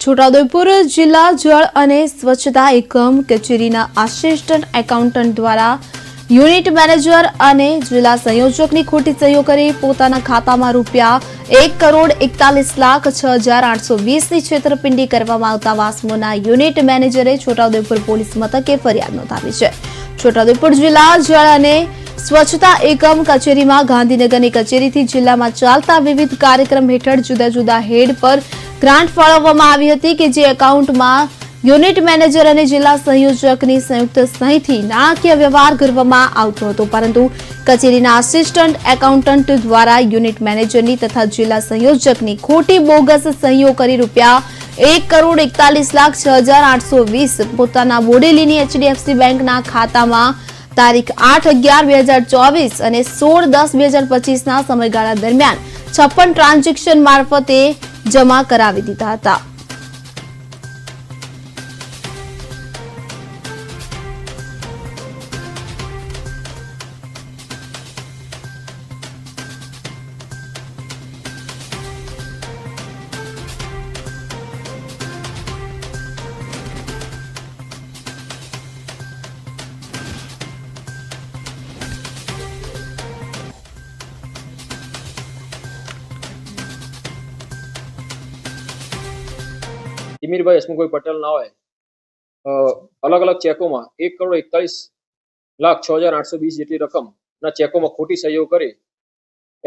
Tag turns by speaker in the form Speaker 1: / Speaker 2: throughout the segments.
Speaker 1: છોટાઉદેપુર જિલ્લા જળ અને સ્વચ્છતા એકમ કચેરીના આસિસ્ટન્ટ એકાઉન્ટન્ટ દ્વારા યુનિટ મેનેજર અને જિલ્લા સંયોજકની ખોટી સહીઓ કરી પોતાના ખાતામાં રૂપિયા 1,41,06,820ની છેતરપિંડી કરવામાં આવતા વાસ્મોના યુનિટ મેનેજરે છોટાઉદેપુર પોલીસ મથકે ફરિયાદ નોંધાવી છે. છોટાઉદેપુર જિલ્લા જળ અને સ્વચ્છતા એકમ કચેરીમાં ગાંધીનગરની કચેરીથી જિલ્લામાં ચાલતા વિવિધ કાર્યક્રમ હેઠળ જુદા જુદા હેડ પર ગ્રાન્ટ ફાળવવામાં આવી હતી કે જે એકાઉન્ટમાં યુનિટ મેનેજર અને જિલ્લા સંયોજકની સંયુક્ત સહીથી નાણાકીય વ્યવહાર કરવામાં આવતો હતો, પરંતુ કચેરીના આસિસ્ટન્ટ એકાઉન્ટન્ટ દ્વારા યુનિટ મેનેજરની તથા જિલ્લા સંયોજકની ખોટી બોગસ સહીઓ કરી રૂપિયા 1,41,06,820 પોતાના બોડેલીની એચડીએફસી બેંકના ખાતામાં તારીખ 8/11/2024 અને 16/10/2025ના સમયગાળા દરમિયાન 56 ટ્રાન્ઝેક્શન મારફતે જમા કરાવી દીધા હતા.
Speaker 2: તિમિરભાઈ હસમુખભાઈ પટેલ નાઓએ અલગ અલગ ચેકોમાં 1,41,06,820 જેટલી રકમના ચેકોમાં ખોટી સહીઓ કરી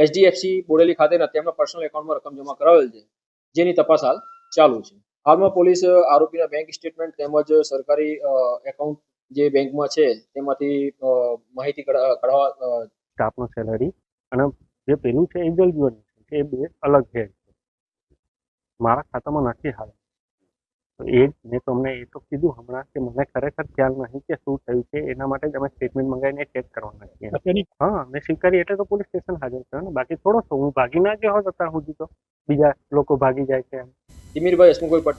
Speaker 2: એચડીએફસી બોડેલી ખાતેના તેમના પર્સનલ એકાઉન્ટમાં રકમ જમા કરાવેલ છે, જેની તપાસ હાલ ચાલુ છે. હાલમાં પોલીસ આરોપીના બેંક સ્ટેટમેન્ટ તેમજ સરકારી એકાઉન્ટ જે બેંકમાં છે તેમાંથી માહિતી કઢાવવા
Speaker 3: સ્ટાફનો સેલરી અને જે પેલું છે એ જલજીવન છે, એ બે અલગ છે. મારા ખાતામાં નથી હાલ, તો એ મેં તમને એ તો કીધું હમણાં કે મને ખરેખર ખ્યાલ નહીં કે શું થયું છે. એના માટે જ અમે સ્ટેટમેન્ટ મંગાવીને ચેક કરવાના છીએ. હા, મેં સ્વીકારી એટલે તો પોલીસ સ્ટેશન હાજર થયો ને, બાકી થોડો હું ભાગી ના ગયો હોત અત્યાર સુધી તો બીજા લોકો ભાગી જાય છે.
Speaker 2: તિમિરભાઈ હસમુખભાઈ પટેલ